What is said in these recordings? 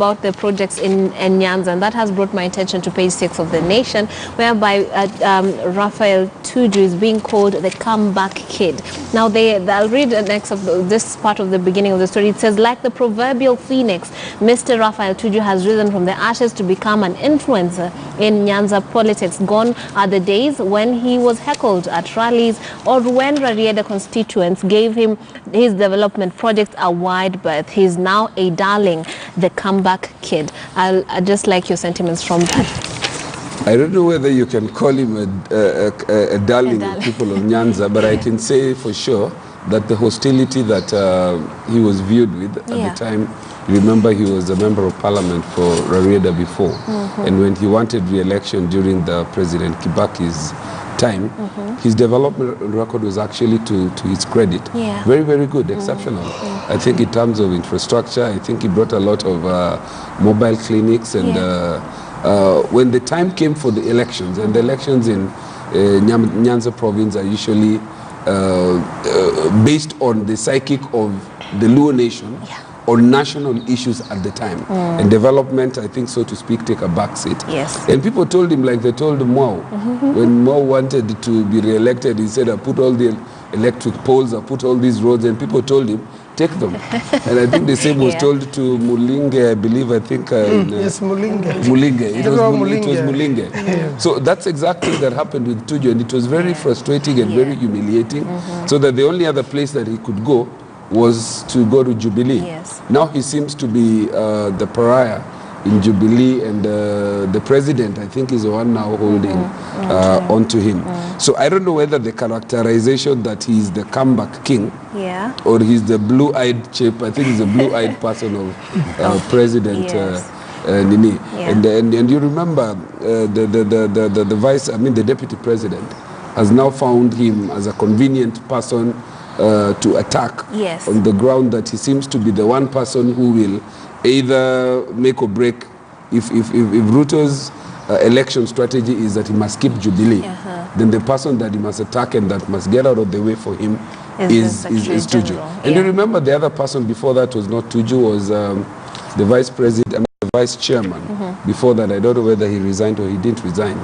about the projects in Nyanza, and that has brought my attention to page 6 of The Nation, whereby Raphael Tuju is being called the comeback kid. Now, I'll read next of this part of the beginning of the story. It says, like the proverbial phoenix, Mr. Raphael Tuju has risen from the ashes to become an influencer in Nyanza politics. Gone are the days when he was heckled at rallies or when Rarieda constituents gave him his development projects a wide berth. He's now a darling, the comeback kid. I'd just like your sentiments from that. I don't know whether you can call him a darling of people of Nyanza, but I can say for sure that the hostility that he was viewed with at the time, remember he was a member of parliament for Rarieda before, and when he wanted re-election during the President Kibaki's time, his development record was actually to his credit. Very, very good, exceptional. I think in terms of infrastructure, I think he brought a lot of mobile clinics, and when the time came for the elections, and the elections in Nyanza province are usually based on the psychic of the Luo nation, on national issues at the time. And development, I think, so to speak, take a back seat. And people told him, like they told Mao, when Mao wanted to be re-elected, he said, I put all the electric poles, I put all these roads, and people told him, take them. And I think the same was told to Mulinge, I believe, I think. Yes, Mulinge. It was Mulinge. So that's exactly that happened with Tuju, and it was very frustrating and very humiliating, so that the only other place that he could go was to go to Jubilee. Now he seems to be the pariah in Jubilee, and the president, I think, is the one now holding on to him. So I don't know whether the characterization that he's the comeback king or he's the blue-eyed chip. I think he's a blue-eyed person of President Nini. And you remember the vice, I mean the deputy president, has now found him as a convenient person to attack on the ground that he seems to be the one person who will either make or break. If Ruto's election strategy is that he must keep Jubilee, then the person that he must attack and that must get out of the way for him is Tuju. And you remember the other person before that was not Tuju, was the vice president, I mean, the vice chairman. Before that, I don't know whether he resigned or he didn't resign.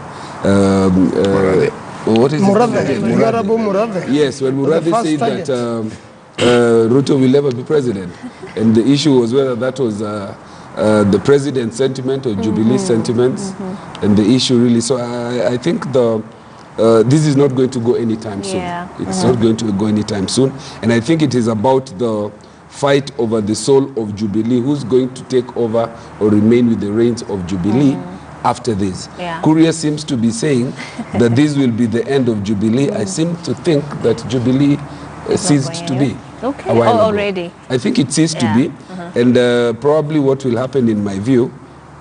What is Murathe. Yes, when Murathe said that Ruto will never be president, and the issue was whether that was the president's sentiment or Jubilee sentiments, and the issue really. So I think this is not going to go anytime soon. It's not going to go anytime soon, and I think it is about the fight over the soul of Jubilee, who's going to take over or remain with the reins of Jubilee after this. Kuria seems to be saying that this will be the end of Jubilee. I seem to think that Jubilee ceased to be. Already. I think it ceased to be. And probably what will happen, in my view,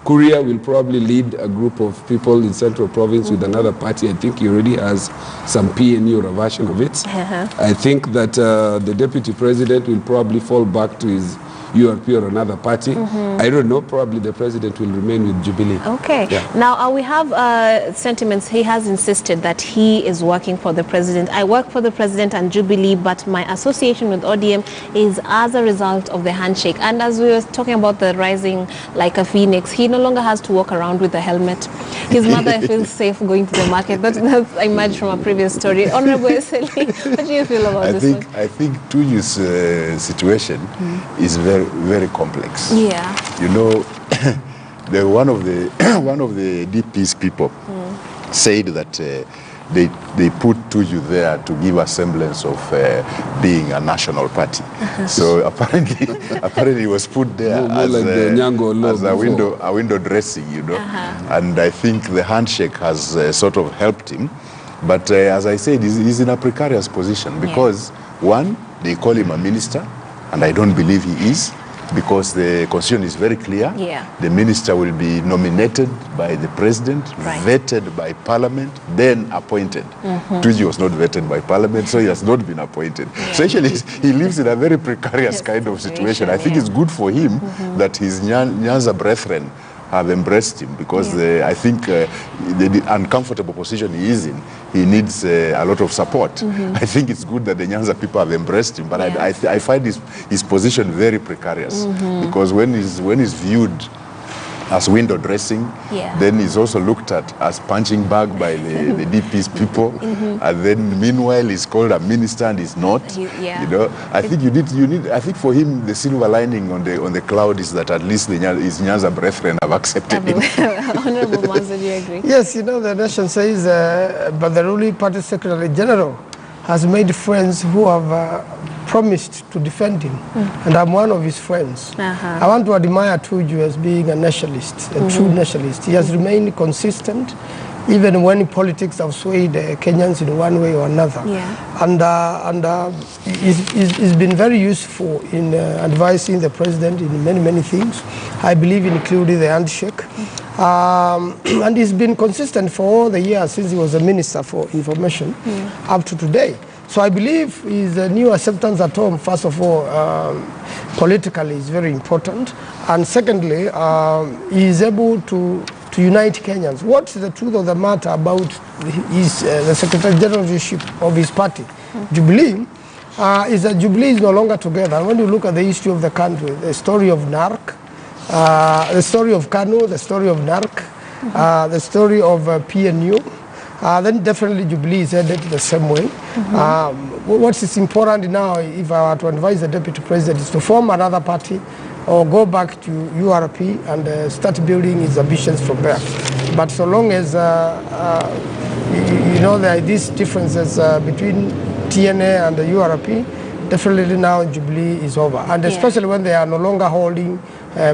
Kuria will probably lead a group of people in Central Province with another party. I think he already has some PNU or a version of it. I think that the deputy president will probably fall back to his URP or another party. I don't know, probably the president will remain with Jubilee. Now we have sentiments. He has insisted that he is working for the president. I work for the president and Jubilee, but my association with ODM is as a result of the handshake. And as we were talking about the rising like a phoenix, he no longer has to walk around with a helmet. His mother feels safe going to the market. That's emerged from a previous story. Honorable Eseli, what do you feel about this one? I think Tuju's situation is very, very complex. You know, one of the DP's people said that they put Tuju there to give a semblance of being a national party. So apparently he was put there as a window dressing, you know. And I think the handshake has sort of helped him. But as I said, he's in a precarious position because one, they call him a minister, and I don't believe he is, because the constitution is very clear. The minister will be nominated by the president, vetted by parliament, then appointed. Tuju was not vetted by parliament, so he has not been appointed. So actually, he lives in a very precarious kind of situation. I think it's good for him that his Nyanza brethren have embraced him, because I think the uncomfortable position he is in, he needs a lot of support. I think it's good that the Nyanza people have embraced him, but I find his position very precarious, because when he's viewed as window dressing. Then he's also looked at as punching bag by the DP's people. And then meanwhile he's called a minister and he's not. You know, I think you need. I think for him the silver lining on the cloud is that at least his Nyanza brethren have accepted him. Honorable Manzo, do you agree? Yes, you know, the nation says, but the ruling party secretary general has made friends who have promised to defend him, and I'm one of his friends. I want to admire Tuju as being a nationalist, a true nationalist. He has remained consistent, even when politics have swayed Kenyans in one way or another. And he's been very useful in advising the president in many things. I believe including the handshake. And he's been consistent for all the years since he was a minister for information up to today. So I believe his new acceptance at home, first of all, politically is very important. And secondly, he is able to unite Kenyans. What's the truth of the matter about the Secretary Generalship of his party? Jubilee is that Jubilee is no longer together. And when you look at the history of the country, the story of NARC, the story of Kanu, the story of NARC, the story of PNU, then definitely Jubilee is headed the same way. What is important now, if I were to advise the Deputy President, is to form another party or go back to URP and start building his ambitions from there. But so long as, you know, there are these differences between TNA and the URP, definitely now Jubilee is over. And especially when they are no longer holding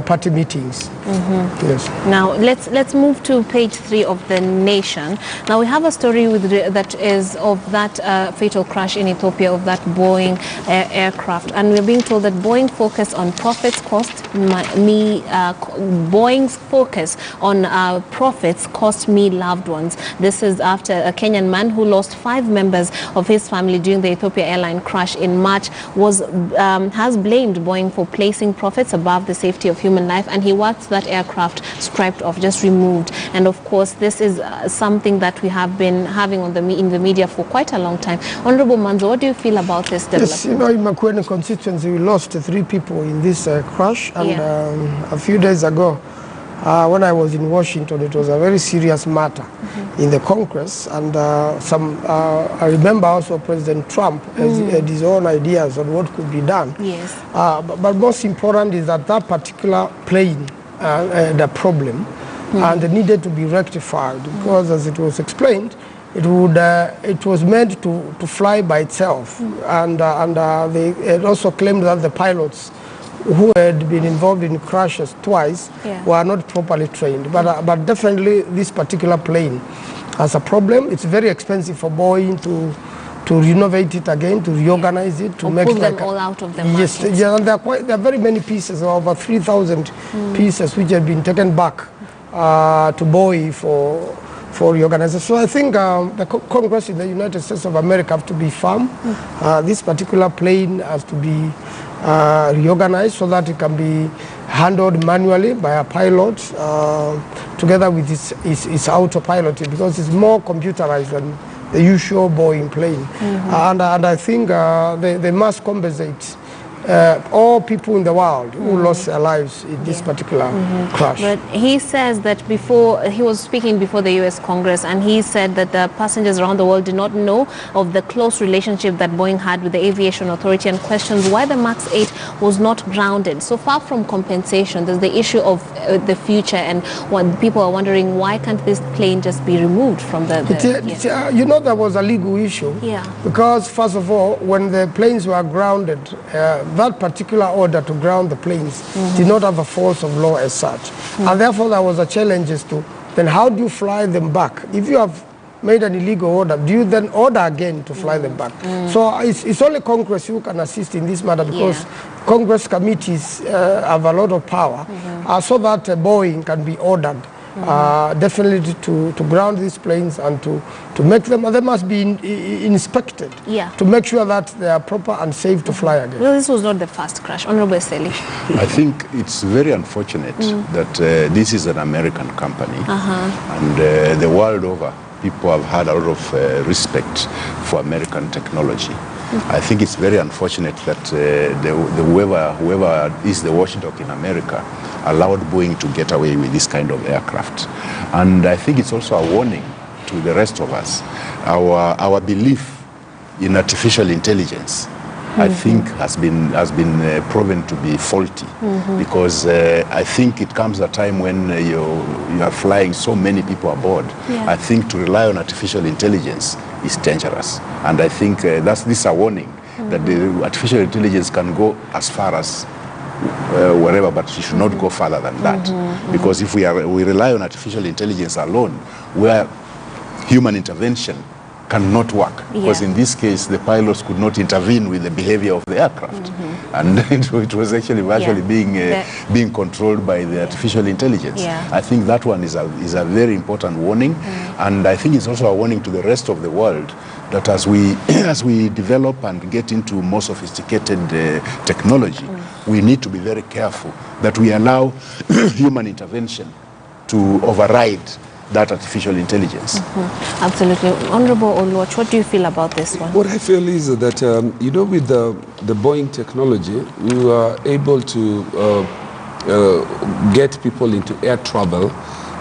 party meetings. Yes. Now let's move to page 3 of the Nation. Now we have a story that is of that fatal crash in Ethiopia of that Boeing aircraft, and we're being told that Boeing's focus on profits cost me loved ones. This is after a Kenyan man who lost 5 members of his family during the Ethiopia airline crash in March has blamed Boeing for placing profits above the safety of human life, and he wants that aircraft scraped off, just removed. And of course this is something that we have been having in the media for quite a long time. Honorable Manzo, what do you feel about this development? Yes, you know, in Makueni constituency we lost 3 people in this crash, and a few days ago when I was in Washington, it was a very serious matter in the Congress, and I remember also President Trump had his own ideas on what could be done. But most important is that particular plane had a problem and needed to be rectified, because as it was explained, it was meant to fly by itself, and they had also claimed that the pilots who had been involved in crashes twice were not properly trained. But definitely this particular plane has a problem. It's very expensive for Boeing to renovate it again, to reorganize it, to make pull them all out of the market. Yes, and there are very many pieces, over 3,000 pieces, which have been taken back to Boeing for reorganization. So I think the Congress in the United States of America have to be firm. This particular plane has to be reorganized so that it can be handled manually by a pilot together with its autopilot, because it's more computerized than the usual Boeing plane. And I think they must compensate all people in the world who lost their lives in this particular crash. But he says that before, he was speaking before the US Congress, and he said that the passengers around the world did not know of the close relationship that Boeing had with the Aviation Authority, and questions why the MAX 8 was not grounded. So far from compensation, there's the issue of the future, and what people are wondering, why can't this plane just be removed from the you know, there was a legal issue. Because first of all, when the planes were grounded, that particular order to ground the planes did not have a force of law as such. And therefore there was a challenge as to, then how do you fly them back? If you have made an illegal order, do you then order again to fly them back? So it's only Congress who can assist in this matter, because Congress committees have a lot of power, so that Boeing can be ordered definitely to ground these planes and to make them, they must be inspected to make sure that they are proper and safe to fly again. Well, this was not the first crash. Honorable Seli. I think it's very unfortunate that this is an American company, and the world over people have had a lot of respect for American technology. I think it's very unfortunate that whoever is the watchdog in America allowed Boeing to get away with this kind of aircraft. And I think it's also a warning to the rest of us. Our belief in artificial intelligence, I think, has been proven to be faulty, because I think it comes a time when you are flying so many people aboard. I think to rely on artificial intelligence is dangerous, and I think this is a warning that the artificial intelligence can go as far as wherever, but it should not go further than that, because if we rely on artificial intelligence alone, where human intervention cannot work, because in this case the pilots could not intervene with the behavior of the aircraft, and it was actually virtually being controlled by the artificial intelligence. I think that one is a very important warning, and I think it's also a warning to the rest of the world that as we develop and get into more sophisticated technology, we need to be very careful that we allow human intervention to override that artificial intelligence. Absolutely. Honorable Oluoch, what do you feel about this one? What I feel is that, with the Boeing technology, we were able to get people into air travel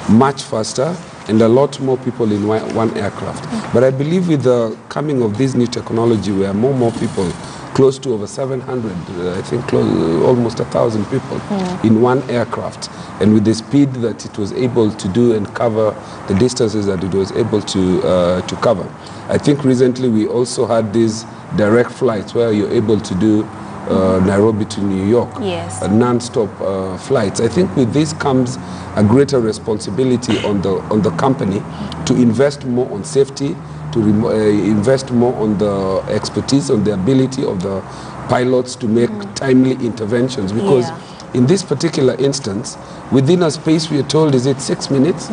much faster and a lot more people in one aircraft. But I believe with the coming of this new technology, where more people, close to over 700, I think almost 1,000 people in one aircraft, and with the speed that it was able to do and cover the distances that it was able to cover. I think recently we also had these direct flights where you're able to do Nairobi to New York, non-stop flights. I think with this comes a greater responsibility on the company to invest more on safety, to invest more on the expertise, on the ability of the pilots to make timely interventions, because in this particular instance, within a space we are told, is it 6 minutes?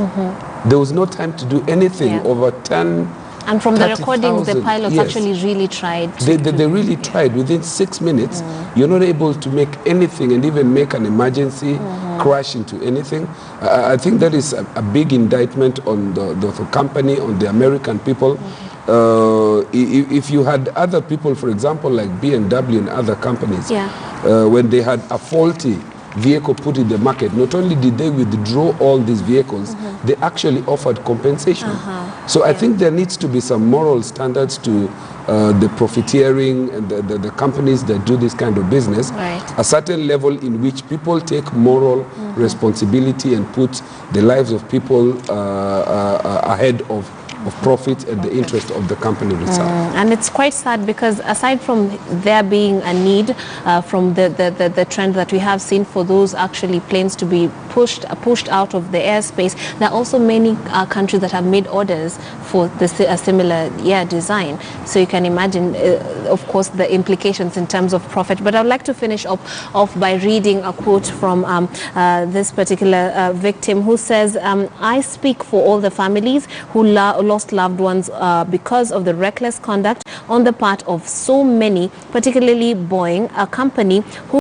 There was no time to do anything over 10. And from the recordings, the pilots actually really tried. They really tried. Within 6 minutes, you're not able to make anything and even make an emergency crash into anything. I think that is a big indictment on the company, on the American people. If you had other people, for example, like BMW and other companies, when they had a faulty vehicle put in the market, not only did they withdraw all these vehicles, they actually offered compensation. So I think there needs to be some moral standards to the profiteering and the companies that do this kind of business, a certain level in which people take moral responsibility and put the lives of people ahead of profit and the interest of the company itself. And it's quite sad because aside from there being a need from the trend that we have seen for those actually planes to be pushed out of the airspace, there are also many countries that have made orders for a similar design. So you can imagine, of course, the implications in terms of profit. But I would like to finish off by reading a quote from this particular victim who says, I speak for all the families who lost loved ones because of the reckless conduct on the part of so many, particularly Boeing, a company who